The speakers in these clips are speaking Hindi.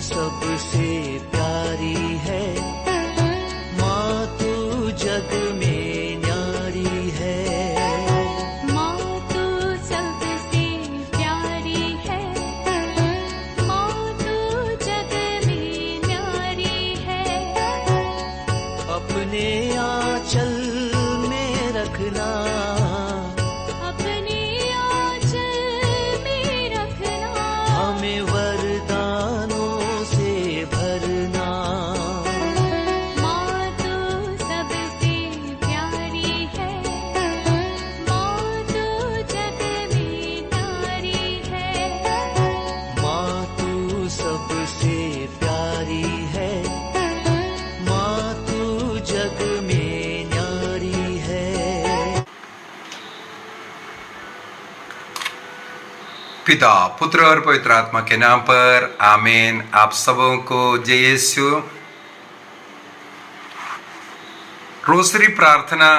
सबसे प्यारी है, माँ तू जग में न्यारी है। माँ तू सबसे प्यारी है, माँ तू जग में न्यारी है। अपने आंचल में रखना, अपने आंचल में रखना, हमें वरदानों से भरना। माँ तू सबसे प्यारी है, माँ तू जग में न्यारी है। माँ तू सबसे प्यारी है, माँ तू जग में न्यारी है। पिता, पुत्र और पवित्र आत्मा के नाम पर आमीन। आप सबों को जय यीशु। रोसरी प्रार्थना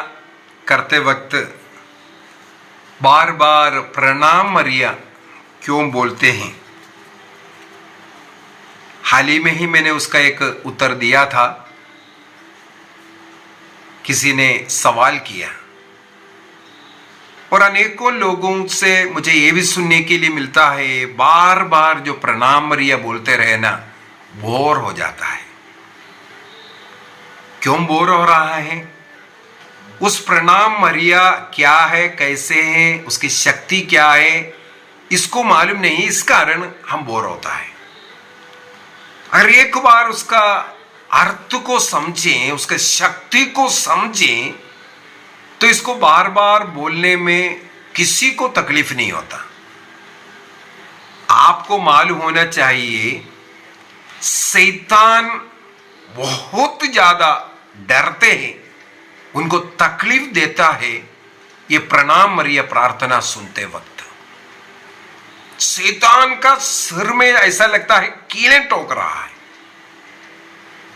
करते वक्त बार बार प्रणाम मरिया क्यों बोलते हैं? हाल ही में ही मैंने उसका एक उत्तर दिया था। किसी ने सवाल किया और अनेकों लोगों से मुझे ये भी सुनने के लिए मिलता है, बार बार जो प्रणाम मरिया बोलते रहे ना, बोर हो जाता है। क्यों बोर हो रहा है? उस प्रणाम मरिया क्या है, कैसे है, उसकी शक्ति क्या है, इसको मालूम नहीं। इस कारण हम बोर होता है। अगर एक बार उसका अर्थ को समझें, उसके शक्ति को समझें, तो इसको बार बार बोलने में किसी को तकलीफ नहीं होता। आपको मालूम होना चाहिए, शैतान बहुत ज्यादा डरते हैं, उनको तकलीफ देता है ये प्रणाम मरिया प्रार्थना सुनते वक्त। शैतान का सिर में ऐसा लगता है कीलें ठोक रहा है।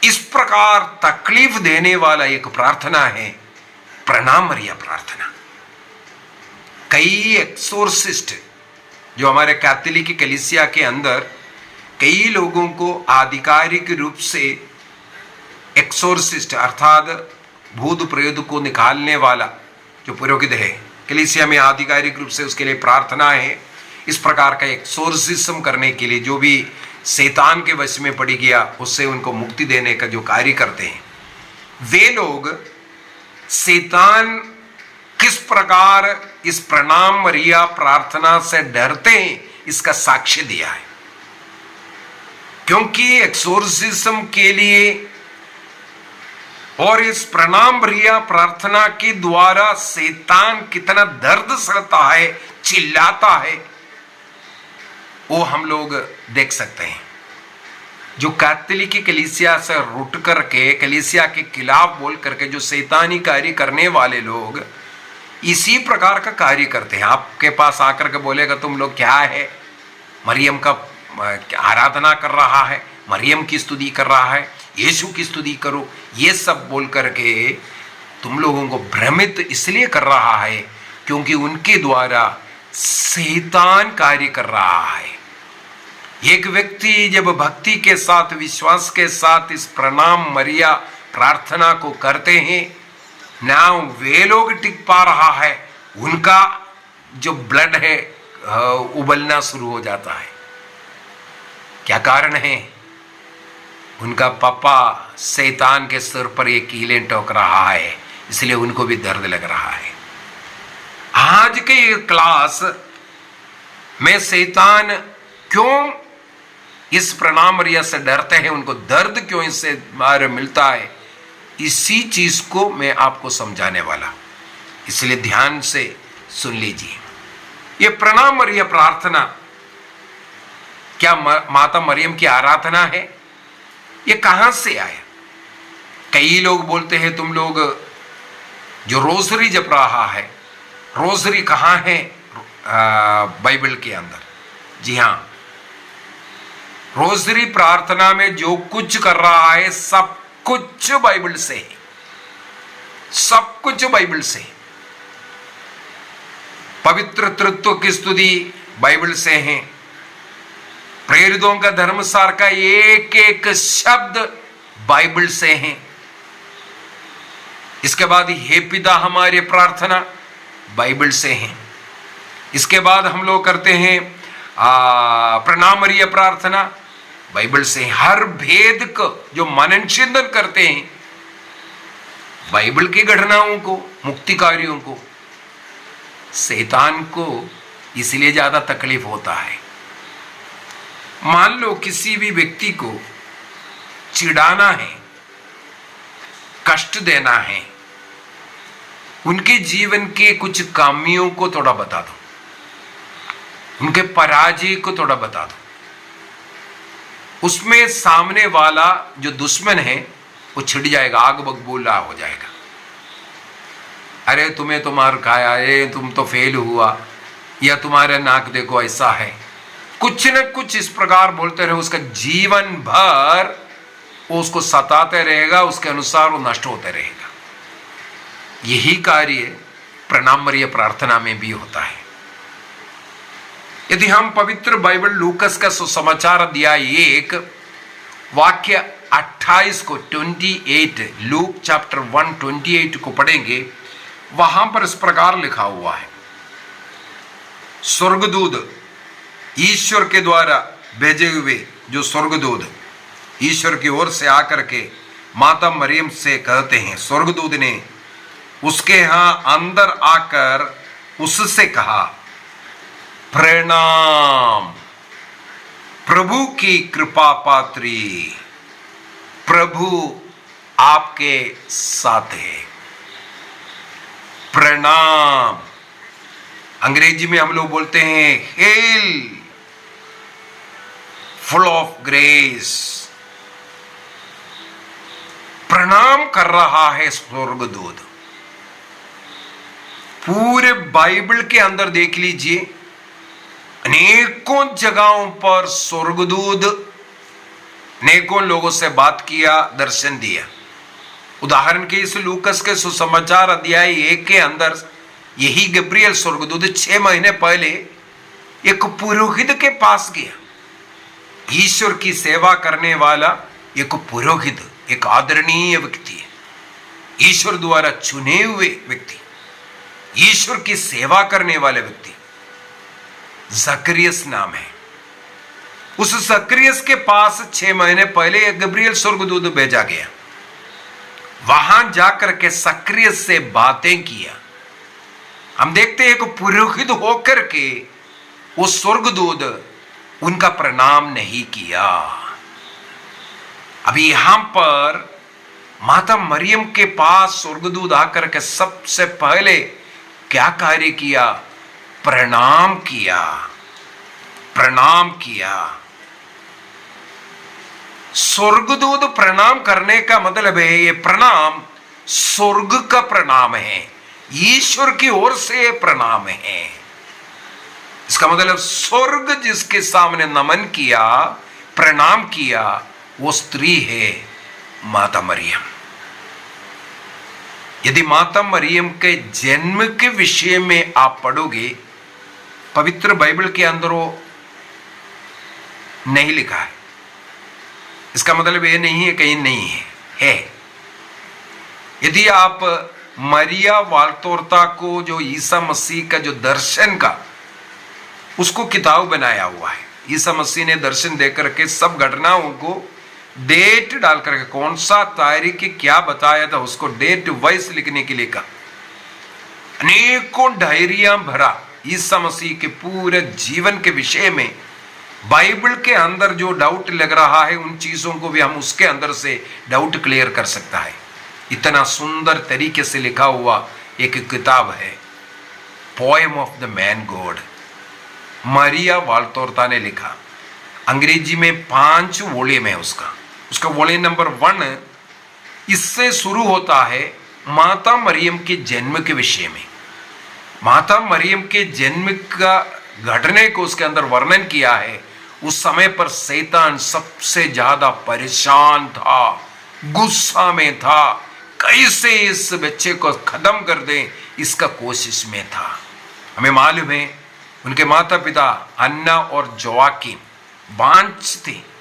इस प्रकार तकलीफ देने वाला एक प्रार्थना है प्रणाम मरिया प्रार्थना। कई एक्सोर्सिस्ट जो हमारे कैथोलिक कलीसिया के अंदर कई लोगों को आधिकारिक रूप से एक्सोर्सिस्ट अर्थात भूत प्रेत को निकालने वाला जो पुरोहित है, कलीसिया में आधिकारिक रूप से उसके लिए प्रार्थना है। इस प्रकार का एक्सोर्सिज्म करने के लिए जो भी शैतान के वश में पड़ गया, उससे उनको मुक्ति देने का जो कार्य करते हैं, वे लोग शैतान किस प्रकार इस प्रणाम मरिया प्रार्थना से डरते हैं, इसका साक्ष्य दिया है। क्योंकि एक्सोर्सिज्म के लिए और इस प्रणाम मरिया प्रार्थना के द्वारा शैतान कितना दर्द सहता है, चिल्लाता है, वो हम लोग देख सकते हैं। जो कैथोलिक कलीसिया से रुट करके कलीसिया के खिलाफ बोल करके जो शैतानी कार्य करने वाले लोग इसी प्रकार का कार्य करते हैं। आपके पास आकर के बोलेगा तुम लोग क्या है, मरियम का आराधना कर रहा है, मरियम की स्तुति कर रहा है, यीशु की स्तुति करो, ये सब बोल करके तुम लोगों को भ्रमित इसलिए कर रहा है क्योंकि उनके द्वारा शैतान कार्य कर रहा है। एक व्यक्ति जब भक्ति के साथ, विश्वास के साथ इस प्रणाम मरिया प्रार्थना को करते हैं ना, वे लोग टिक पा रहा है, उनका जो ब्लड है उबलना शुरू हो जाता है। क्या कारण है? उनका पापा शैतान के सिर पर ये कीलें ठोक रहा है, इसलिए उनको भी दर्द लग रहा है। आज के ये क्लास में शैतान क्यों इस प्रणाम मरिया से डरते हैं, उनको दर्द क्यों इससे बाहर मिलता है, इसी चीज को मैं आपको समझाने वाला, इसलिए ध्यान से सुन लीजिए। ये प्रणाम मरिया प्रार्थना क्या माता मरियम की आराधना है? ये कहां से आया? कई लोग बोलते हैं तुम लोग जो रोजरी जप रहा है, रोजरी कहां है बाइबल के अंदर? जी हां, रोजरी प्रार्थना में जो कुछ कर रहा है सब कुछ बाइबल से है, सब कुछ बाइबल से। पवित्र तृत्व की स्तुति बाइबल से है, प्रेरितों का धर्मसार का एक एक शब्द बाइबल से है। इसके बाद हे पिता हमारे प्रार्थना बाइबल से है। इसके बाद हम लोग करते हैं प्रणाम मरिया प्रार्थना बाइबल से। हर भेद को जो मनन चिंतन करते हैं बाइबल की घटनाओं को, मुक्ति कार्यों को, शैतान को इसलिए ज्यादा तकलीफ होता है। मान लो किसी भी व्यक्ति को चिढ़ाना है, कष्ट देना है, उनके जीवन के कुछ खामियों को थोड़ा बता दो, उनके पराजय को थोड़ा बता दो, उसमें सामने वाला जो दुश्मन है वो छिड़ जाएगा, आग बगबूला हो जाएगा। अरे तुम्हें तो मार खाया, अरे तुम तो फेल हुआ, या तुम्हारे नाक देखो ऐसा है, कुछ न कुछ इस प्रकार बोलते रहे, उसका जीवन भर वो उसको सताते रहेगा, उसके अनुसार वो नष्ट होते रहेगा। यही कार्य प्रणाम मरिया प्रार्थना में भी होता है। यदि हम पवित्र बाइबल लूकस का सुसमाचार अध्याय 1 वाक्य 28 को 28 लूक चैप्टर 1:28 को पढ़ेंगे, वहां पर इस प्रकार लिखा हुआ है, स्वर्गदूत ईश्वर के द्वारा भेजे हुए जो स्वर्गदूत ईश्वर की ओर से आकर के माता मरियम से कहते हैं, स्वर्गदूत ने उसके यहां अंदर आकर उससे कहा, प्रणाम प्रभु की कृपा पात्री, प्रभु आपके साथ है। प्रणाम अंग्रेजी में हम लोग बोलते हैं हेल फुल ऑफ ग्रेस। प्रणाम कर रहा है स्वर्गदूत। पूरे बाइबल के अंदर देख लीजिए, अनेकों जगहों पर स्वर्गदूत अनेकों लोगों से बात किया, दर्शन दिया। उदाहरण के इस लूकस के सुसमाचार अध्याय 1 के अंदर यही गब्रियल स्वर्गदूत 6 महीने पहले एक पुरोहित के पास गया। ईश्वर की सेवा करने वाला एक पुरोहित, एक आदरणीय व्यक्ति है, ईश्वर द्वारा चुने हुए व्यक्ति, ईश्वर की सेवा करने वाले व्यक्ति, जकरियस नाम है। उस जकरियस के पास 6 महीने पहले एक गब्रियल स्वर्गदूत भेजा गया। वहां जाकर के जकरियस से बातें किया। हम देखते हैं कि पुरोहित होकर के वो स्वर्गदूत उनका प्रणाम नहीं किया। अभी यहां पर माता मरियम के पास स्वर्गदूत आकर के सबसे पहले क्या कार्य किया? प्रणाम किया, प्रणाम किया। स्वर्गदूत प्रणाम करने का मतलब है, ये प्रणाम स्वर्ग का प्रणाम है, ईश्वर की ओर से प्रणाम है। इसका मतलब स्वर्ग जिसके सामने नमन किया, प्रणाम किया, वो स्त्री है माता मरियम। यदि माता मरियम के जन्म के विषय में आप पढ़ोगे, पवित्र बाइबल के अंदर वो नहीं लिखा है। इसका मतलब ये नहीं है कहीं नहीं है। यदि आप मरिया वाल्तोरता को, जो ईसा मसीह का जो दर्शन का उसको किताब बनाया हुआ है, ईसा मसीह ने दर्शन देकर के सब घटनाओं को डेट डाल करके, कौन सा तारीख क्या बताया था उसको डेट वाइज लिखने के लिए कहा। अनेकों डायरिया भरा ईसा मसीह के पूरे जीवन के विषय में। बाइबल के अंदर जो डाउट लग रहा है, उन चीजों को भी हम उसके अंदर से डाउट क्लियर कर सकता है। इतना सुंदर तरीके से लिखा हुआ एक किताब है, poem of the man god, Maria Valtorta ने लिखा। अंग्रेजी में 5 वॉल्यूम है उसका वॉल्यूम नंबर 1 इससे शुरू होता है माता मरियम के जन्म के विषय में। माता मरियम के जन्म का घटने को उसके अंदर वर्णन किया है। उस समय पर शैतान सबसे ज्यादा परेशान था, गुस्सा में था, कैसे इस बच्चे को खत्म कर दें, इसका कोशिश में था। हमें मालूम है उनके माता पिता अन्ना और जोआकिम बांझ थे।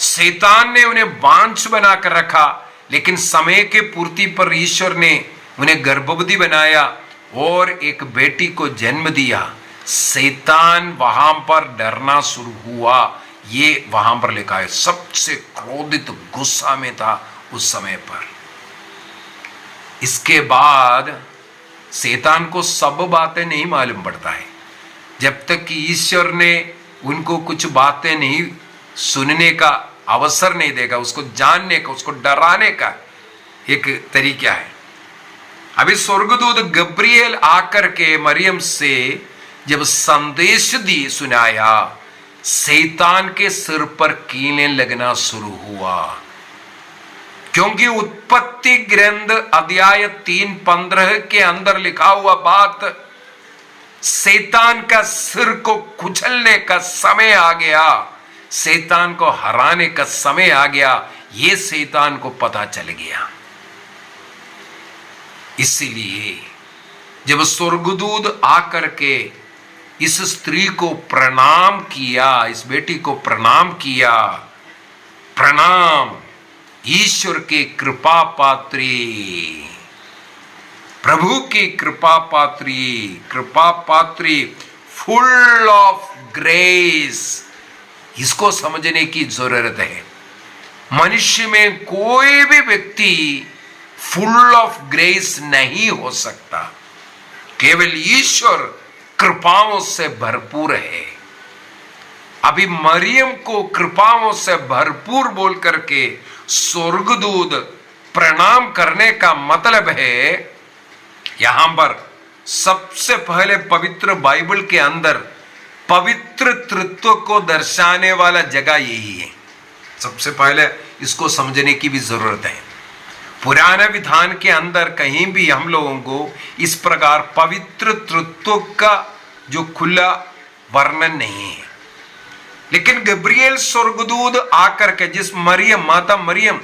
शैतान ने उन्हें बांझ बनाकर रखा, लेकिन समय के पूर्ति पर ईश्वर ने उन्हें गर्भवती बनाया और एक बेटी को जन्म दिया। शैतान वहां पर डरना शुरू हुआ। ये वहां पर लिखा है, सबसे क्रोधित गुस्सा में था उस समय पर। इसके बाद शैतान को सब बातें नहीं मालूम पड़ता है। जब तक कि ईश्वर ने उनको कुछ बातें नहीं सुनने का अवसर नहीं देगा, उसको जानने का, उसको डराने का एक तरीका है। अभी स्वर्गदूत गब्रिएल आकर के मरियम से जब संदेश दी सुनाया, शैतान के सिर पर कीलें लगना शुरू हुआ, क्योंकि उत्पत्ति ग्रंथ अध्याय 3:15 के अंदर लिखा हुआ बात, शैतान का सिर को कुचलने का समय आ गया, शैतान को हराने का समय आ गया। ये शैतान को पता चल गया। इसलिए जब स्वर्गदूत आकर के इस स्त्री को प्रणाम किया, इस बेटी को प्रणाम किया, प्रणाम ईश्वर के कृपा पात्री, प्रभु की कृपा पात्री, फुल ऑफ ग्रेस। इसको समझने की जरूरत है। मनुष्य में कोई भी व्यक्ति फुल ऑफ ग्रेस नहीं हो सकता, केवल ईश्वर कृपाओं से भरपूर है। अभी मरियम को कृपाओं से भरपूर बोल करके स्वर्गदूत प्रणाम करने का मतलब है, यहां पर सबसे पहले पवित्र बाइबल के अंदर पवित्र तृत्व को दर्शाने वाला जगह यही है। सबसे पहले इसको समझने की भी जरूरत है। पुराने विधान के अंदर कहीं भी हम लोगों को इस प्रकार पवित्र तृत्व का जो खुला वर्णन नहीं है। लेकिन गब्रिएल स्वर्गदूत आकर के जिस मरियम, माता मरियम,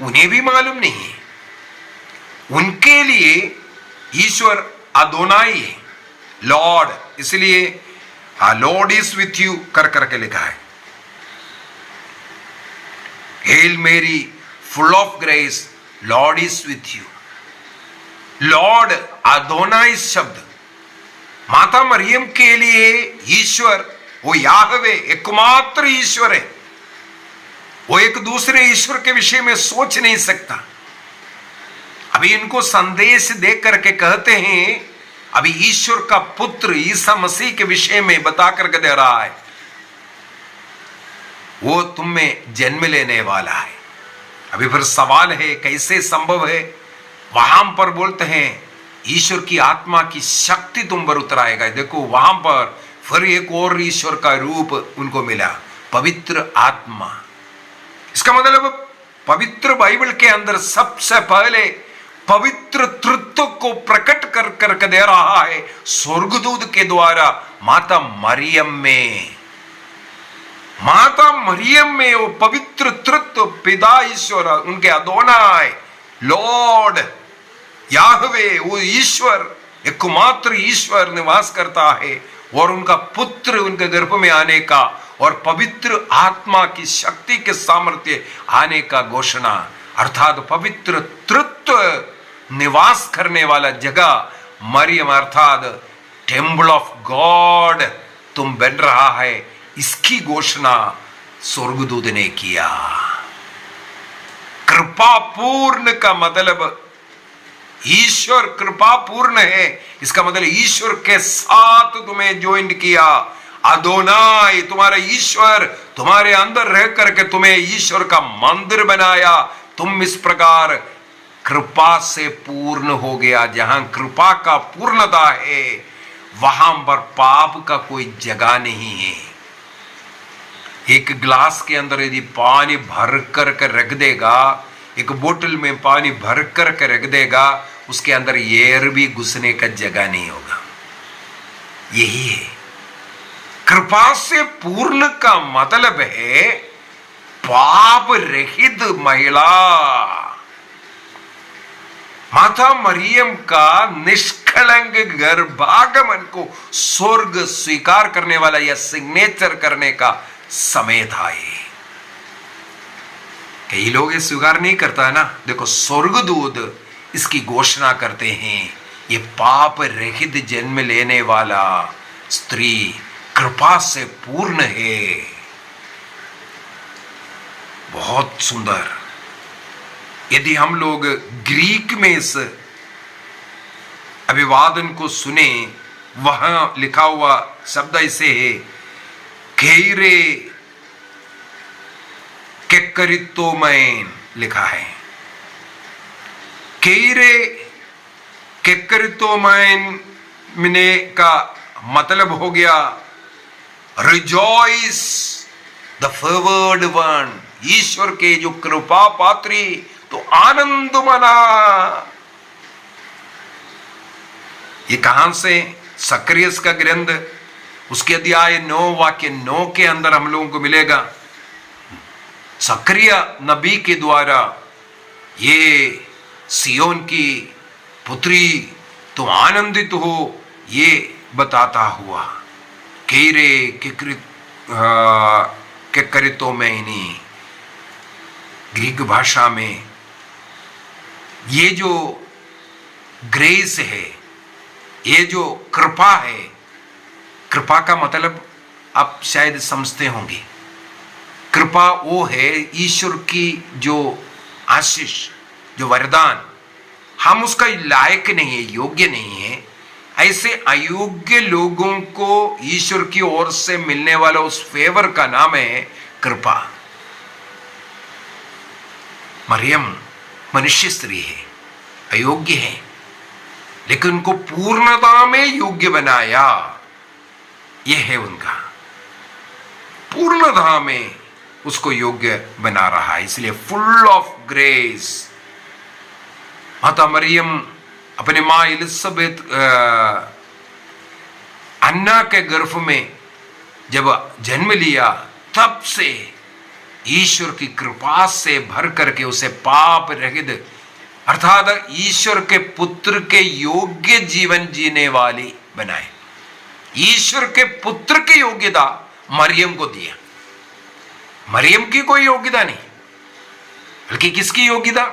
उन्हें भी मालूम नहीं है, उनके लिए ईश्वर अदोनाई है, लॉर्ड। इसलिए लॉर्ड इज विथ यू कर करके लिखा है। Hail Mary full of grace, Lord is with you. Lord Adonai शब्द माता मरियम के लिए ईश्वर, वो याहवे एकमात्र ईश्वर है। वो एक दूसरे ईश्वर के विषय में सोच नहीं सकता। अभी इनको संदेश दे करके कहते हैं, अभी ईश्वर का पुत्र ईसा मसीह के विषय में बता करके दे रहा है, वो तुम में जन्म लेने वाला है। अभी फिर सवाल है, कैसे संभव है? वहां पर बोलते हैं ईश्वर की आत्मा की शक्ति तुम पर उतराएगा। देखो वहां पर फिर एक और ईश्वर का रूप उनको मिला, पवित्र आत्मा। इसका मतलब पवित्र बाइबल के अंदर सबसे पहले पवित्र तृत्व को प्रकट कर करके दे रहा है स्वर्गदूत के द्वारा माता मरियम में। माता मरियम में वो पवित्र तृत्व पिता ईश्वर, उनके अदोनाई, लॉर्ड याहवे, वो ईश्वर, एकमात्र ईश्वर निवास करता है। और उनका पुत्र उनके गर्भ में आने का और पवित्र आत्मा की शक्ति के सामर्थ्य आने का घोषणा, अर्थात पवित्र तृत्व निवास करने वाला जगह मरियम, अर्थात टेम्पल ऑफ गॉड तुम बन रहा है, इसकी घोषणा स्वर्गदूत ने किया। कृपा पूर्ण का मतलब ईश्वर कृपा पूर्ण है। इसका मतलब ईश्वर के साथ तुम्हें ज्वाइन किया। अदोनाई तुम्हारा ईश्वर तुम्हारे अंदर रह करके तुम्हें ईश्वर का मंदिर बनाया। तुम इस प्रकार कृपा से पूर्ण हो गया। जहां कृपा का पूर्णता है वहां पर पाप का कोई जगह नहीं है। एक ग्लास के अंदर यदि पानी भर कर रख देगा, एक बोतल में पानी भर कर रख देगा, उसके अंदर एयर भी घुसने का जगह नहीं होगा। यही है कृपा से पूर्ण का मतलब है पाप रहित महिला। माता मरियम का निष्कलंक गर्भागमन को स्वर्ग स्वीकार करने वाला या सिग्नेचर करने का समय था। ये कई लोग ये स्वीकार नहीं करता है ना। देखो, स्वर्गदूत इसकी घोषणा करते हैं, ये पाप रहित जन्म लेने वाला स्त्री कृपा से पूर्ण है। बहुत सुंदर। यदि हम लोग ग्रीक में इस अभिवादन को सुने, वहां लिखा हुआ शब्द ऐसे है, केरे केकरितोमैन लिखा है। केरे केकरितोमैन मिने का मतलब हो गया रिजॉइस द फेवर्ड वन, ईश्वर के जो कृपा पात्री, तो आनंद मना। ये कहां से? सक्रियस का ग्रंथ उसके अध्याय 9 वाक्य 9 के अंदर हम लोगों को मिलेगा। सक्रिय नबी के द्वारा ये सियोन की पुत्री तो आनंदित हो, ये बताता हुआ केरे केकरितो मैनी, ग्रीक भाषा में ये जो ग्रेस है, ये जो कृपा है, कृपा का मतलब आप शायद समझते होंगे। कृपा वो है ईश्वर की जो आशीष, जो वरदान, हम उसका लायक नहीं है, योग्य नहीं है। ऐसे अयोग्य लोगों को ईश्वर की ओर से मिलने वाला उस फेवर का नाम है कृपा। मरियम मनुष्य स्त्री है, अयोग्य है, लेकिन उनको पूर्णता में योग्य बनाया। यह है उनका, पूर्णता में उसको योग्य बना रहा है, इसलिए फुल ऑफ ग्रेस। माता मरियम अपने मां एलिजाबेथ अन्ना के गर्भ में जब जन्म लिया, तब से ईश्वर की कृपा से भर करके उसे पाप रहित अर्थात ईश्वर के पुत्र के योग्य जीवन जीने वाली बनाए। ईश्वर के पुत्र की योग्यता मरियम को दिया। मरियम की कोई योग्यता नहीं, बल्कि किसकी योग्यता?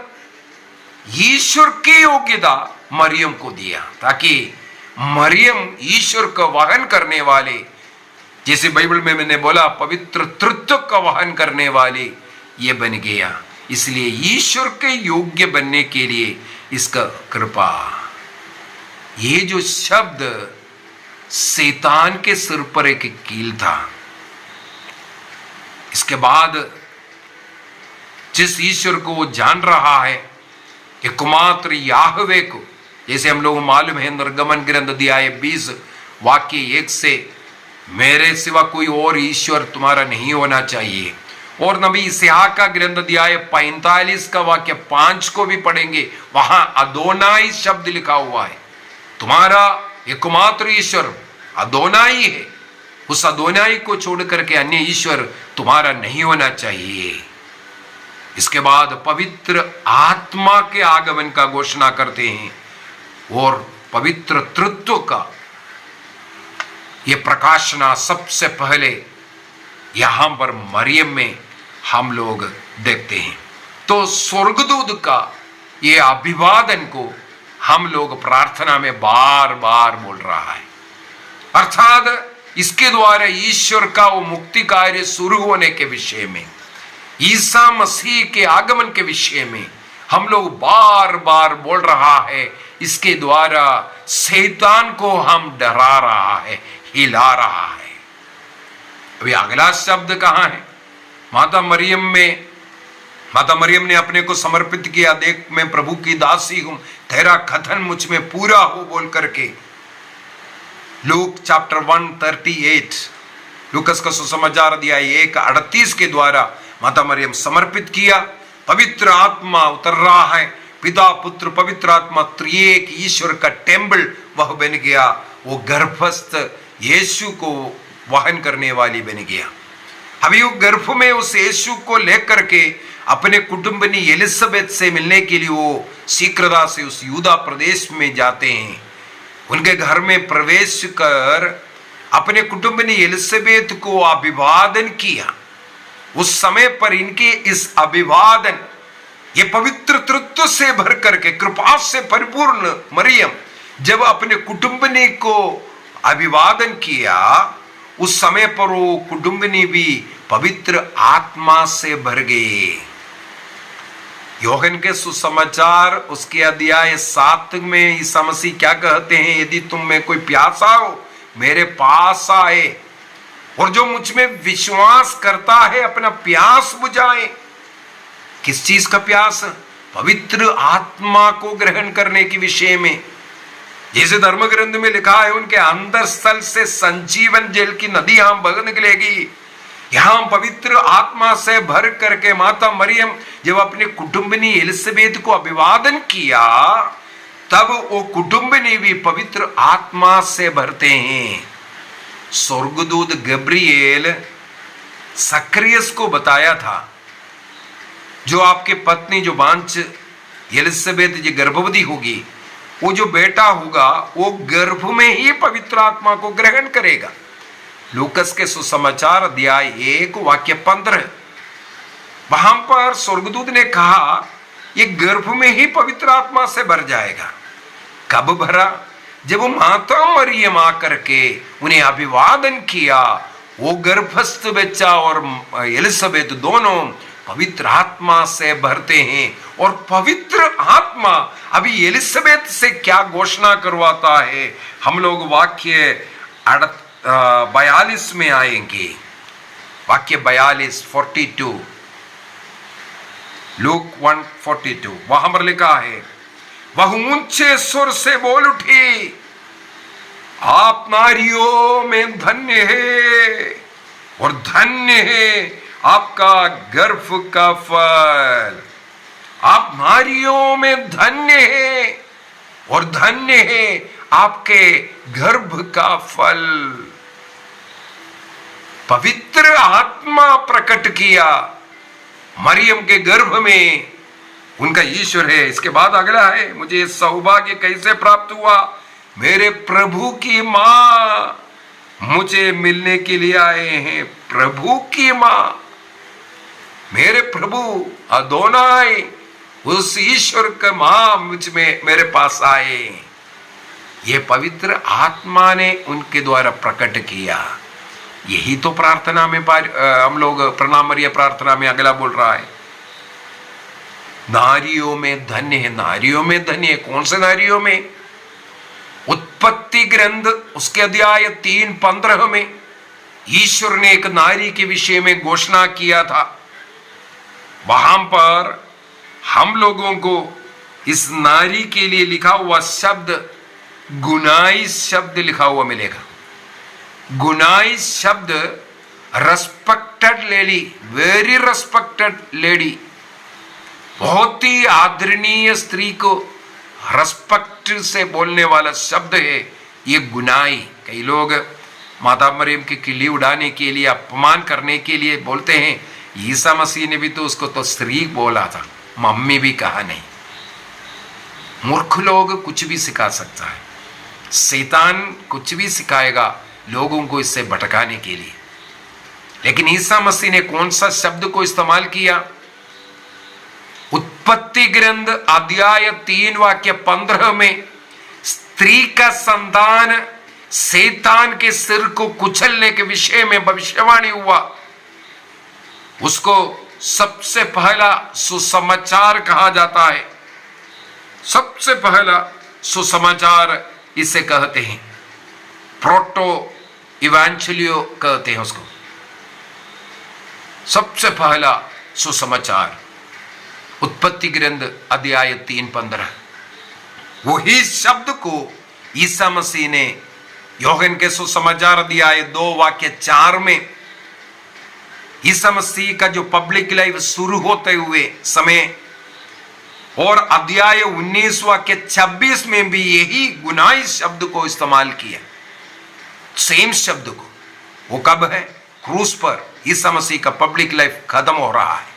ईश्वर की योग्यता मरियम को दिया, ताकि मरियम ईश्वर का वहन करने वाले, जैसे बाइबल में मैंने बोला पवित्र तृत्व का वहन करने वाले ये बन गया। इसलिए ईश्वर के योग्य बनने के लिए इसका कृपा। ये जो शब्द शैतान के सिर पर एक कील था। इसके बाद जिस ईश्वर को वो जान रहा है, एकमात्र याहवे को, जैसे हम लोग मालूम है निर्गमन ग्रंथ अध्याय 20 वाक्य 1 से, मेरे सिवा कोई और ईश्वर तुम्हारा नहीं होना चाहिए। और नबी इसहाक का ग्रंथ अध्याय 45 का वाक्य 5 को भी पढ़ेंगे, वहां अदोनाई शब्द लिखा हुआ है। तुम्हारा एकमात्र ईश्वर अदोनाई है, उस अदोनाई को छोड़ करके अन्य ईश्वर तुम्हारा नहीं होना चाहिए। इसके बाद पवित्र आत्मा के आगमन का घोषणा करते हैं और पवित्र तृत्व का ये प्रकाशना सबसे पहले यहां पर मरियम में हम लोग देखते हैं। तो स्वर्गदूत का ये अभिवादन को हम लोग प्रार्थना में बार बार बोल रहा है, अर्थात इसके द्वारा ईश्वर का वो मुक्ति कार्य शुरू होने के विषय में, ईसा मसीह के आगमन के विषय में हम लोग बार बार बोल रहा है। इसके द्वारा शैतान को हम डरा रहा है, हिला रहा है। अभी अगला शब्द कहां है? माता मरियम ने अपने को समर्पित किया। देख, मैं प्रभु की दासी हूं, तेरा कथन मुझ में पूरा हो बोल करके। लूक चैप्टर 138, लूकस का सुसमाचार अध्याय 1:38 के द्वारा माता मरियम समर्पित किया। पवित्र आत्मा उतर रहा है, पिता पुत्र पवित्र आत्मा त्रिएक ईश्वर का टेम्पल वह बन गया। वो गर्भस्थ यीशु को वहन करने वाली बन गया। अभी वो गर्भ में उस यीशु को लेकर के अपने कुटुंबनी एलिजाबेथ से मिलने के लिए वो शीघ्रता से उस यूदा प्रदेश में जाते हैं। उनके घर में प्रवेश कर अपने कुटुंबनी एलिजाबेथ को अभिवादन किया। उस समय पर इनके इस अभिवादन, ये पवित्र तृत्व से भर करके कृपा से परिपूर्ण मरियम जब अपने कुटुंबनी को अभिवादन किया, उस समय पर वो कुटुंबनी भी पवित्र आत्मा से भर गए। यूहन्ना के सुसमाचार उसके अध्याय 7 में ईसा मसीह क्या कहते हैं, यदि तुम में कोई प्यासा हो मेरे पास आए और जो मुझ में विश्वास करता है अपना प्यास बुझाए। किस चीज का प्यास? पवित्र आत्मा को ग्रहण करने के विषय में। जैसे धर्म ग्रंथ में लिखा है, उनके अंदर स्थल से संजीवन जल की नदी यहां बह निकलेगी। यहां पवित्र आत्मा से भर करके माता मरियम जब अपने कुटुंबनी एलिजाबेथ को अभिवादन किया, तब वो कुटुंबनी भी पवित्र आत्मा से भरते हैं। स्वर्गदूत गब्रिएल सक्रियस को बताया था, जो आपके पत्नी जो बांच एलिजाबेथ जी गर्भवती होगी, वो जो बेटा होगा वो गर्भ में ही पवित्र आत्मा को ग्रहण करेगा। लूकस के सुसमाचार अध्याय 1 वाक्य 15, वहां पर स्वर्गदूत ने कहा ये गर्भ में ही पवित्र आत्मा से भर जाएगा। कब भरा? जब माता मरियम आकर के उन्हें अभिवादन किया, वो गर्भस्थ बच्चा और एलिजाबेथ दोनों पवित्र आत्मा से भरते हैं। और पवित्र आत्मा अभी एलिजाबेथ से क्या घोषणा करवाता है, हम लोग वाक्य 42 में आएंगे। वाक्य 42 लूक 1:42 वहां पर लिखा है, वह ऊंचे सुर से बोल उठी, आप नारियों में धन्य है और धन्य है आपका गर्भ का फल। आप नारियों में धन्य है और धन्य है आपके गर्भ का फल। पवित्र आत्मा प्रकट किया मरियम के गर्भ में, उनका ईश्वर है। इसके बाद अगला है, मुझे सौभाग्य कैसे प्राप्त हुआ, मेरे प्रभु की मां मुझे मिलने के लिए आए हैं। प्रभु की मां, मेरे प्रभु अदोनाई, उस ईश्वर का मां मुझ में मेरे पास आए। ये पवित्र आत्मा ने उनके द्वारा प्रकट किया। यही तो प्रार्थना में हम लोग प्रणाम मरिया प्रार्थना में अगला बोल रहा है, नारियों में धन्य है। नारियों में धन्य है, कौन से नारियों में? उत्पत्ति ग्रंथ उसके अध्याय 3:15 में ईश्वर ने एक नारी के विषय में घोषणा किया था। वहां पर हम लोगों को इस नारी के लिए लिखा हुआ शब्द गुनाई शब्द लिखा हुआ मिलेगा। गुनाई शब्द respected lady, very respected lady, बहुत ही आदरणीय स्त्री को रेस्पेक्ट से बोलने वाला शब्द है ये गुनाई। कई लोग माता मरियम की किल्ली उड़ाने के लिए, अपमान करने के लिए बोलते हैं। ईसा मसीह ने भी तो उसको तो स्त्री बोला था, मम्मी भी कहा नहीं। मूर्ख लोग कुछ भी सिखा सकता है, शैतान कुछ भी सिखाएगा लोगों को इससे भटकाने के लिए। लेकिन ईसा मसीह ने कौन सा शब्द को इस्तेमाल किया? उत्पत्ति ग्रंथ अध्याय 3 वाक्य 15 में स्त्री का संतान शैतान के सिर को कुचलने के विषय में भविष्यवाणी हुआ। उसको सबसे पहला सुसमाचार कहा जाता है। सबसे पहला सुसमाचार इसे कहते हैं, प्रोटो इवेंचुलियो कहते हैं उसको। सबसे पहला सुसमाचार उत्पत्ति ग्रंथ अध्याय 3:15। वही शब्द को ईसा मसीह ने यूहन्ना के सुसमाचार अध्याय 2 वाक्य 4 में, ईसा मसीह का जो पब्लिक लाइफ शुरू होते हुए समय, और अध्याय 19 वाक्य 26 में भी यही गुनाई शब्द को इस्तेमाल किया, सेम शब्द को। वो कब है? क्रूस पर ईसा मसीह का पब्लिक लाइफ खत्म हो रहा है।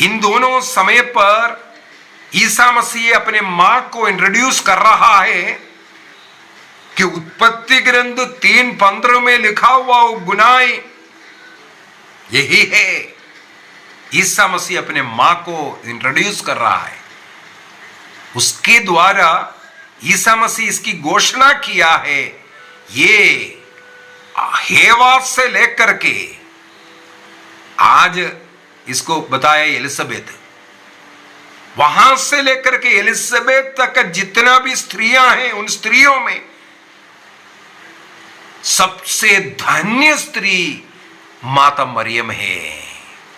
इन दोनों समय पर ईसा मसीह अपने मां को इंट्रोड्यूस कर रहा है कि उत्पत्ति ग्रंथ 3:15 में लिखा हुआ वो गुनाह यही है। ईसा मसीह अपने मां को इंट्रोड्यूस कर रहा है। उसके द्वारा ईसा मसीह इसकी घोषणा किया है। ये हेवा से लेकर के आज इसको बताया एलिजाबेथ, वहां से लेकर के एलिजाबेथ तक जितना भी स्त्रियां हैं, उन स्त्रियों में सबसे धन्य स्त्री माता मरियम है,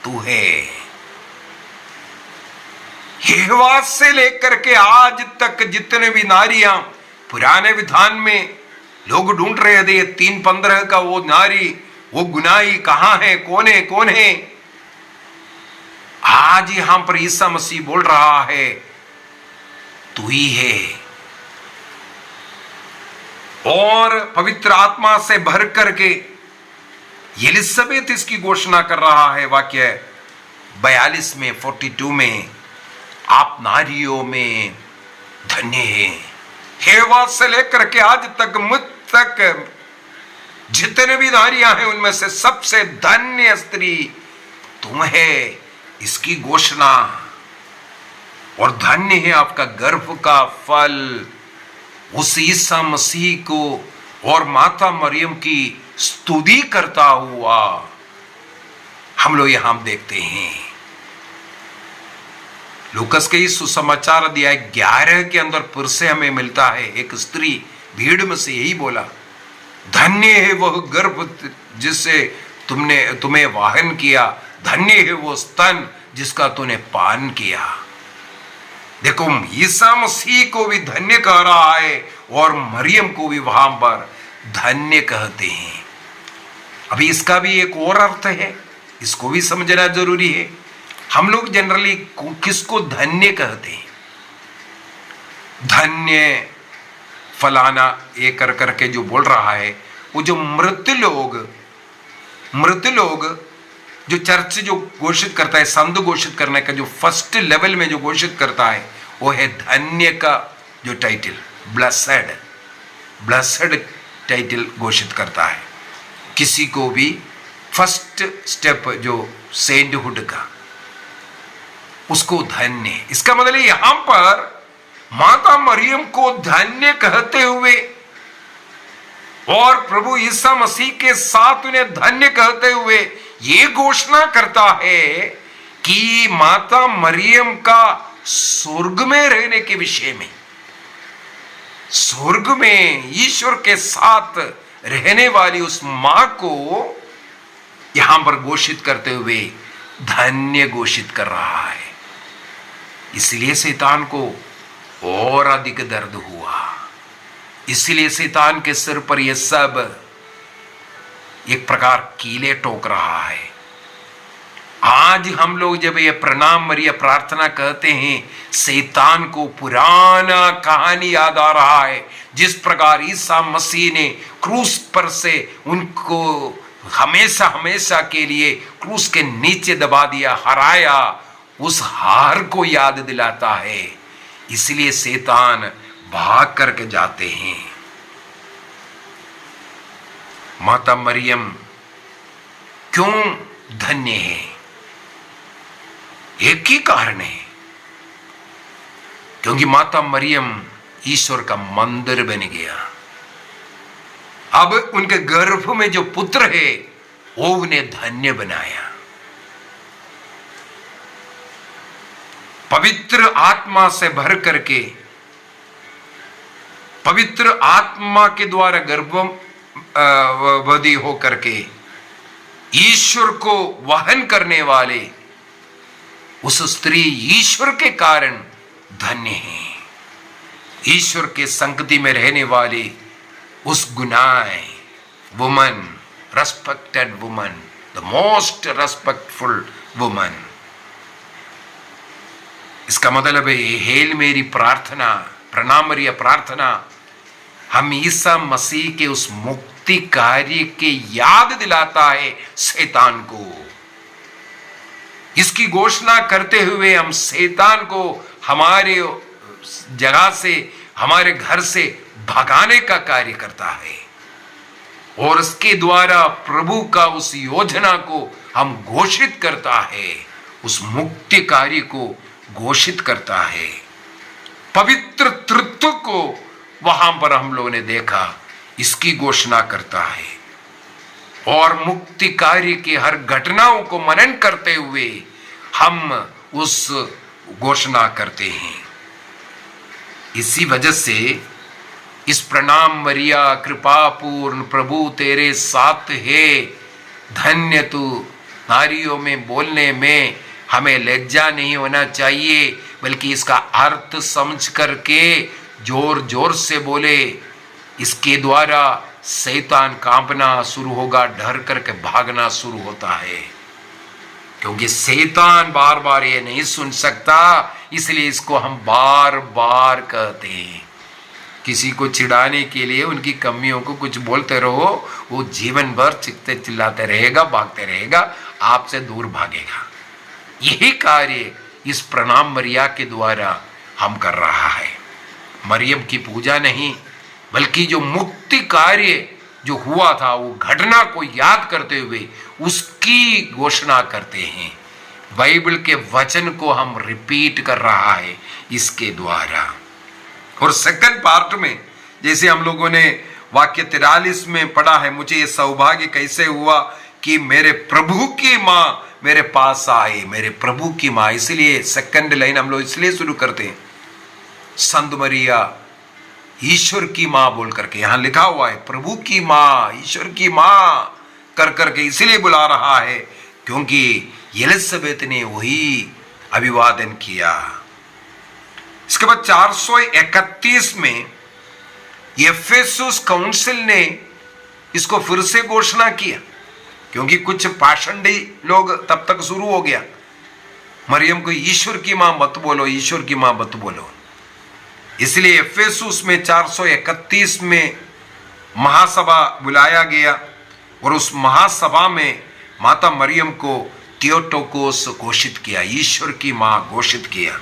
तू है। हेवा से लेकर के आज तक जितने भी नारियां पुराने विधान में लोग ढूंढ रहे थे 3:15 का वो नारी, वो गुनाही कहां है, कौन है, आज यहां पर ईसा मसीह बोल रहा है तू ही है। और पवित्र आत्मा से भर करके एलिजाबेथ इसकी घोषणा कर रहा है। वाक्य 42 में 42 में, आप नारियों में धन्य हैं। हेवा से लेकर के आज तक मुझ तक जितने भी नारियां हैं उनमें से सबसे धन्य स्त्री तुम है, इसकी घोषणा। और धन्य है आपका गर्भ का फल। उस ईसा मसीह को और माता मरियम की स्तुति करता हुआ हम लोग यहां देखते हैं। लूकस के इस सुसमाचार अध्याय 11 के अंदर फिर से हमें मिलता है, एक स्त्री भीड़ में से यही बोला, धन्य है वह गर्भ जिससे तुम्हें वाहन किया, धन्य है वो स्तन जिसका तूने पान किया। देखो, ईसा मसीह को भी धन्य कह रहा है और मरियम को भी वहां पर धन्य कहते हैं। अभी इसका भी एक और अर्थ है, इसको भी समझना जरूरी है। हम लोग जनरली किसको धन्य कहते हैं? धन्य फलाना ये कर करके जो बोल रहा है, वो जो मृत लोग जो चर्च जो घोषित करता है, संत घोषित करने का जो फर्स्ट लेवल में जो घोषित करता है, वो है धन्य का जो टाइटल, ब्लेसेड टाइटल घोषित करता है किसी को भी। फर्स्ट स्टेप जो सेंटहुड का, उसको धन्य। इसका मतलब यहां पर माता मरियम को धन्य कहते हुए और प्रभु ईसा मसीह के साथ उन्हें धन्य कहते हुए ये घोषणा करता है कि माता मरियम का स्वर्ग में रहने के विषय में, स्वर्ग में ईश्वर के साथ रहने वाली उस मां को यहां पर घोषित करते हुए धन्य घोषित कर रहा है। इसलिए शैतान को और अधिक दर्द हुआ, इसलिए शैतान के सिर पर यह सब एक प्रकार कीले ठोक रहा है। आज हम लोग जब ये प्रणाम मरिया प्रार्थना कहते हैं, शैतान को पुराना कहानी याद आ रहा है, जिस प्रकार ईसा मसीह ने क्रूस पर से उनको हमेशा हमेशा के लिए क्रूस के नीचे दबा दिया, हराया, उस हार को याद दिलाता है। इसलिए शैतान भाग करके जाते हैं। माता मरियम क्यों धन्य है? एक ही कारण है, क्योंकि माता मरियम ईश्वर का मंदिर बन गया। अब उनके गर्भ में जो पुत्र है वो उन्हें धन्य बनाया। पवित्र आत्मा से भर करके, पवित्र आत्मा के द्वारा गर्भवती हो करके ईश्वर को वहन करने वाले उस स्त्री ईश्वर के कारण धन्य है। ईश्वर के संगति में रहने वाले उस गुनाह woman, respected woman, the most respectful woman. इसका मतलब है हेल मेरी प्रार्थना, प्रणाम मरिया प्रार्थना हम ईसा मसीह के उस मुक्त मुक्ति कार्य के याद दिलाता है शैतान को। इसकी घोषणा करते हुए हम शैतान को हमारे जगह से, हमारे घर से भगाने का कार्य करता है और उसके द्वारा प्रभु का उस योजना को हम घोषित करता है, उस मुक्ति कार्य को घोषित करता है। पवित्र तृत्व को वहां पर हम लोगों ने देखा, इसकी घोषणा करता है और मुक्ति कार्य की हर घटनाओं को मनन करते हुए हम उस घोषणा करते हैं। इसी वजह से इस प्रणाम मरिया कृपा पूर्ण प्रभु तेरे साथ है, धन्य तू नारियों में बोलने में हमें लज्जा नहीं होना चाहिए, बल्कि इसका अर्थ समझ करके जोर जोर से बोले। इसके द्वारा शैतान कांपना शुरू होगा, डर करके भागना शुरू होता है, क्योंकि शैतान बार बार ये नहीं सुन सकता, इसलिए इसको हम बार बार कहते हैं। किसी को चिढ़ाने के लिए उनकी कमियों को कुछ बोलते रहो, वो जीवन भर चिल्लाते चिल्लाते रहेगा, भागते रहेगा, आपसे दूर भागेगा। यही कार्य इस प्रणाम मरिया के द्वारा हम कर रहा है। मरियम की पूजा नहीं, बल्कि जो मुक्ति कार्य जो हुआ था वो घटना को याद करते हुए उसकी घोषणा करते हैं। बाइबल के वचन को हम रिपीट कर रहा है इसके द्वारा। और सेकंड पार्ट में जैसे हम लोगों ने वाक्य 43 में पढ़ा है, मुझे ये सौभाग्य कैसे हुआ कि मेरे प्रभु की माँ मेरे पास आए, मेरे प्रभु की माँ। इसलिए सेकंड लाइन हम लोग इसलिए शुरू करते हैं, संत मरिया ईश्वर की माँ बोल करके। यहां लिखा हुआ है प्रभु की माँ, ईश्वर की माँ कर करके इसलिए बुला रहा है क्योंकि एलिजाबेथ ने वही अभिवादन किया। इसके बाद 431 में एफेसुस काउंसिल ने इसको फिर से घोषणा किया, क्योंकि कुछ पाषंडी लोग तब तक शुरू हो गया, मरियम को ईश्वर की मां मत बोलो, ईश्वर की मां मत बोलो। इसलिए एफेसुस में 431 में महासभा बुलाया गया और उस महासभा में माता मरियम को थियोटोकोस घोषित किया, ईश्वर की मां घोषित किया।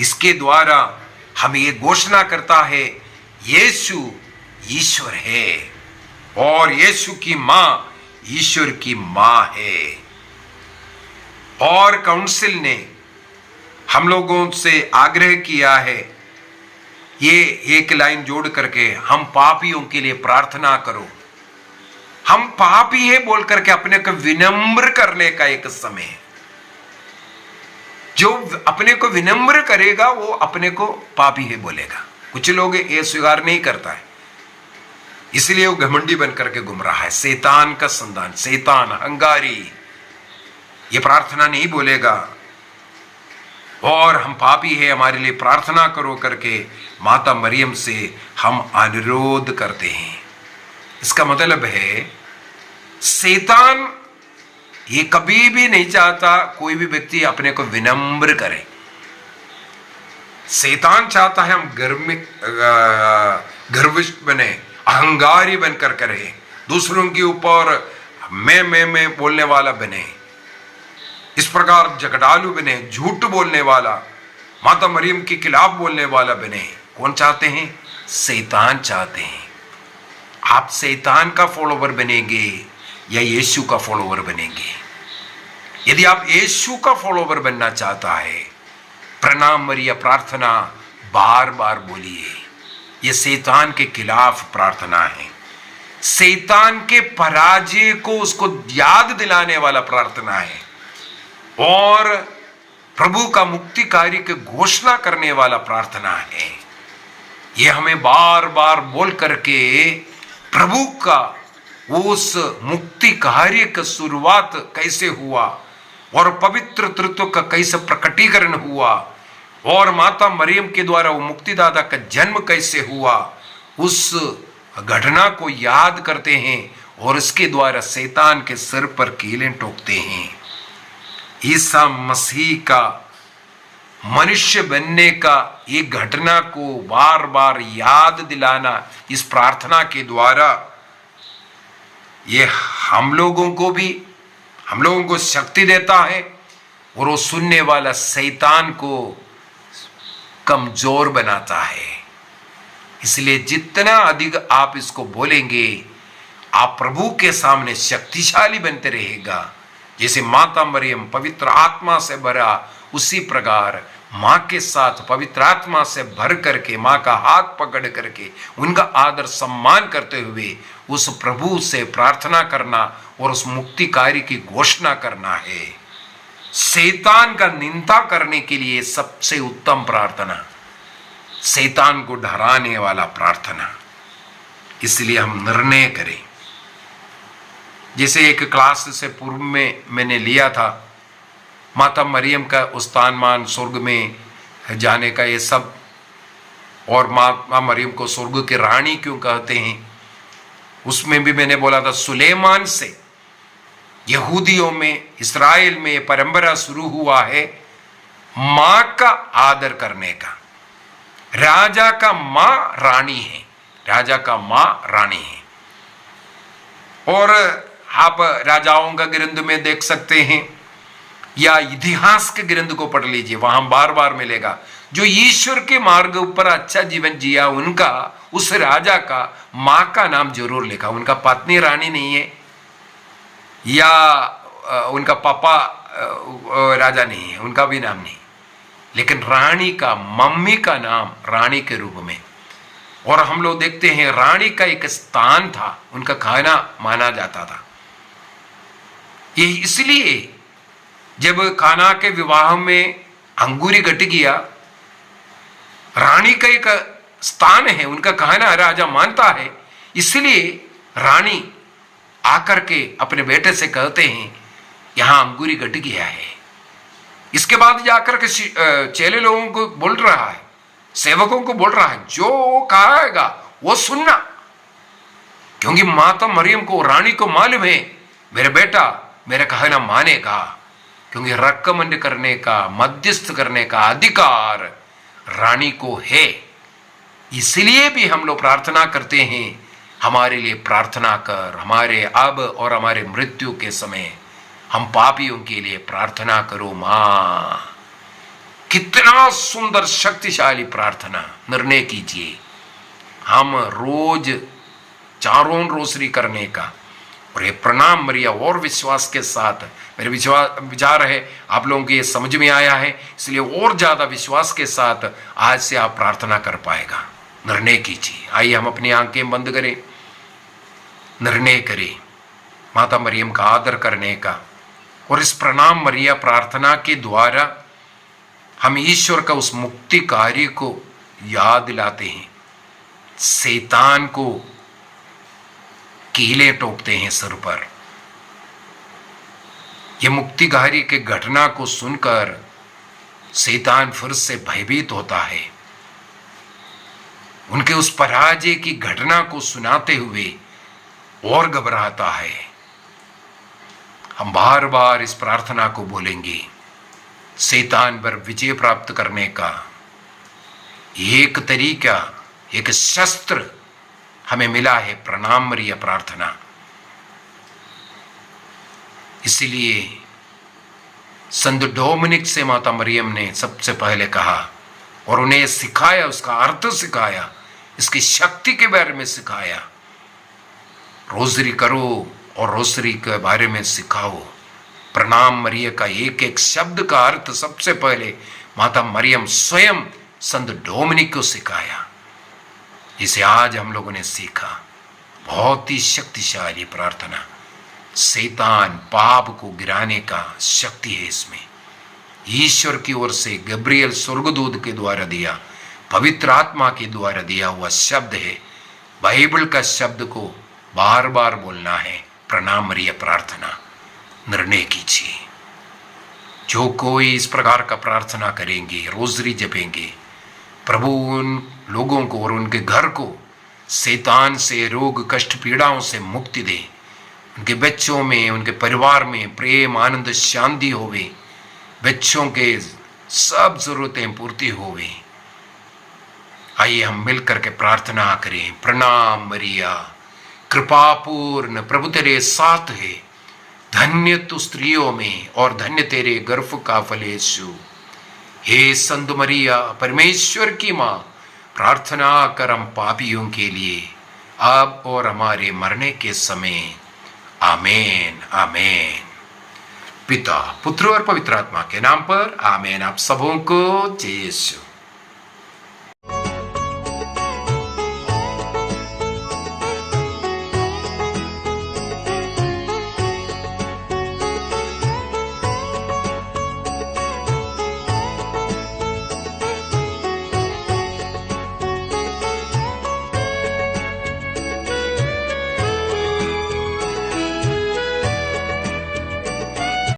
इसके द्वारा हम ये घोषणा करता है यीशु ईश्वर है और यीशु की मां ईश्वर की मां है। और काउंसिल ने हम लोगों से आग्रह किया है, ये एक लाइन जोड़ करके, हम पापियों के लिए प्रार्थना करो। हम पापी है बोल करके अपने को विनम्र करने का एक समय है। जो अपने को विनम्र करेगा वो अपने को पापी है बोलेगा। कुछ लोग ये स्वीकार नहीं करता है, इसलिए वो घमंडी बन करके घूम रहा है। शैतान का संतान, शैतान अहंकारी, ये प्रार्थना नहीं बोलेगा और हम पापी है, हमारे लिए प्रार्थना करो करके माता मरियम से हम अनुरोध करते हैं। इसका मतलब है शैतान ये कभी भी नहीं चाहता कोई भी व्यक्ति अपने को विनम्र करे। शैतान चाहता है हम गर्विष्ठ बने, अहंकारी बनकर करे, दूसरों के ऊपर मैं बोलने वाला बने, इस प्रकार झगड़ालू बने, झूठ बोलने वाला, माता मरियम के खिलाफ बोलने वाला बने। कौन चाहते हैं? शैतान चाहते हैं। आप शैतान का फॉलोवर बनेंगे या यीशु का फॉलोवर बनेंगे? यदि आप यीशु का फॉलोवर बनना चाहता है, प्रणाम मरिया प्रार्थना बार बार बोलिए। ये शैतान के खिलाफ प्रार्थना है, शैतान के पराजय को उसको याद दिलाने वाला प्रार्थना है और प्रभु का मुक्ति कार्य की घोषणा करने वाला प्रार्थना है। ये हमें बार बार बोल करके प्रभु का उस मुक्ति कार्य का शुरुआत कैसे हुआ और पवित्र तृत्व का कैसे प्रकटीकरण हुआ और माता मरियम के द्वारा वो मुक्तिदाता का जन्म कैसे हुआ, उस घटना को याद करते हैं और इसके द्वारा शैतान के सिर पर कीलें ठोकते हैं। ईसा मसीह का मनुष्य बनने का एक घटना को बार बार याद दिलाना इस प्रार्थना के द्वारा ये हम लोगों को शक्ति देता है, और वो सुनने वाला शैतान को कमजोर बनाता है। इसलिए जितना अधिक आप इसको बोलेंगे, आप प्रभु के सामने शक्तिशाली बनते रहेगा। जैसे माता मरियम पवित्र आत्मा से भरा, उसी प्रकार माँ के साथ पवित्र आत्मा से भर करके, माँ का हाथ पकड़ करके, उनका आदर सम्मान करते हुए उस प्रभु से प्रार्थना करना और उस मुक्ति कार्य की घोषणा करना है। शैतान का निंदा करने के लिए सबसे उत्तम प्रार्थना, शैतान को डराने वाला प्रार्थना। इसलिए हम निर्णय करें। जैसे एक क्लास से पूर्व में मैंने लिया था, माता मरियम का स्थान स्वर्ग में जाने का, ये सब, और माता मरियम को स्वर्ग की रानी क्यों कहते हैं, उसमें भी मैंने बोला था सुलेमान से यहूदियों में, इस्राएल में परंपरा शुरू हुआ है मां का आदर करने का। राजा का मां रानी है, राजा का मां रानी है। और आप राजाओं का ग्रंथ में देख सकते हैं, या इतिहास के ग्रंथ को पढ़ लीजिए, वहां बार बार मिलेगा जो ईश्वर के मार्ग ऊपर अच्छा जीवन जिया, उनका, उस राजा का मां का नाम जरूर लिखा। उनका पत्नी रानी नहीं है, या उनका पापा राजा नहीं है, उनका भी नाम नहीं, लेकिन रानी का, मम्मी का नाम रानी के रूप में। और हम लोग देखते हैं रानी का एक स्थान था, उनका खाना माना जाता था। ये इसलिए जब काना के विवाह में अंगूरी घट गया, रानी का एक स्थान है, उनका कहना राजा मानता है, इसलिए रानी आकर के अपने बेटे से कहते हैं यहां अंगूरी घट गया है। इसके बाद जाकर के चेले लोगों को बोल रहा है, सेवकों को बोल रहा है, जो कहेगा वो सुनना, क्योंकि माता मरियम को, रानी को मालूम है मेरा बेटा मेरा कहना मानेगा, क्योंकि रकमंड करने का, मध्यस्थ करने का अधिकार रानी को है। इसलिए भी हम लोग प्रार्थना करते हैं, हमारे लिए प्रार्थना कर, हमारे अब और हमारे मृत्यु के समय हम पापियों के लिए प्रार्थना करो मां। कितना सुंदर शक्तिशाली प्रार्थना, निर्णय कीजिए। हम रोज चारों रोसरी करने का, और ये प्रणाम मरिया और विश्वास के साथ, मेरे विचार है आप लोगों को ये समझ में आया है, इसलिए और ज्यादा विश्वास के साथ आज से आप प्रार्थना कर पाएगा। निर्णय कीजिए। आइए हम अपनी आंखें बंद करें, निर्णय करें माता मरियम का आदर करने का, और इस प्रणाम मरिया प्रार्थना के द्वारा हम ईश्वर का उस मुक्ति कार्य को याद दिलाते हैं। शैतान को कीले टोकते हैं सर पर। यह मुक्ति कार्य के घटना को सुनकर शैतान फिर से भयभीत होता है। उनके उस पराजय की घटना को सुनाते हुए और घबराता है। हम बार बार इस प्रार्थना को बोलेंगे। शैतान पर विजय प्राप्त करने का एक तरीका, एक शस्त्र हमें मिला है, प्रणाम मरिया प्रार्थना। इसलिए संत डोमिनिक से माता मरियम ने सबसे पहले कहा और उन्हें सिखाया, उसका अर्थ सिखाया, इसकी शक्ति के बारे में सिखाया। रोजरी करो और रोजरी के बारे में सिखाओ। प्रणाम मरिया का एक एक शब्द का अर्थ सबसे पहले माता मरियम स्वयं संत डोमिनिक को सिखाया, जिसे आज हम लोगों ने सीखा। बहुत ही शक्तिशाली प्रार्थना। शैतान पाप को गिराने का शक्ति है इसमें। ईश्वर की ओर से गब्रियल स्वर्गदूत के द्वारा दिया, पवित्र आत्मा के द्वारा दिया हुआ शब्द है। बाइबल का शब्द को बार बार बोलना है। प्रणाम मरिया प्रार्थना। निर्णय कीजिए। जो कोई इस प्रकार का प्रार्थना करेंगे, रोजरी जपेंगे, प्रभु उन लोगों को और उनके घर को शैतान से, रोग, कष्ट, पीड़ाओं से मुक्ति दे। उनके बच्चों में, उनके परिवार में प्रेम, आनंद, शांति होवे। बच्चों के सब जरूरतें पूर्ति होवे। आइए हम मिलकर के प्रार्थना करें। प्रणाम मरिया, कृपापूर्ण प्रभु तेरे साथ है, धन्य तू स्त्रियों में और धन्य तेरे गर्भ का फल यीशु। हे संत मरिया परमेश्वर की मां, प्रार्थना कर हम पापियों के लिए अब और हमारे मरने के समय। आमेन आमेन। पिता पुत्र और पवित्र आत्मा के नाम पर आमेन। आप सबों को जय यीशु।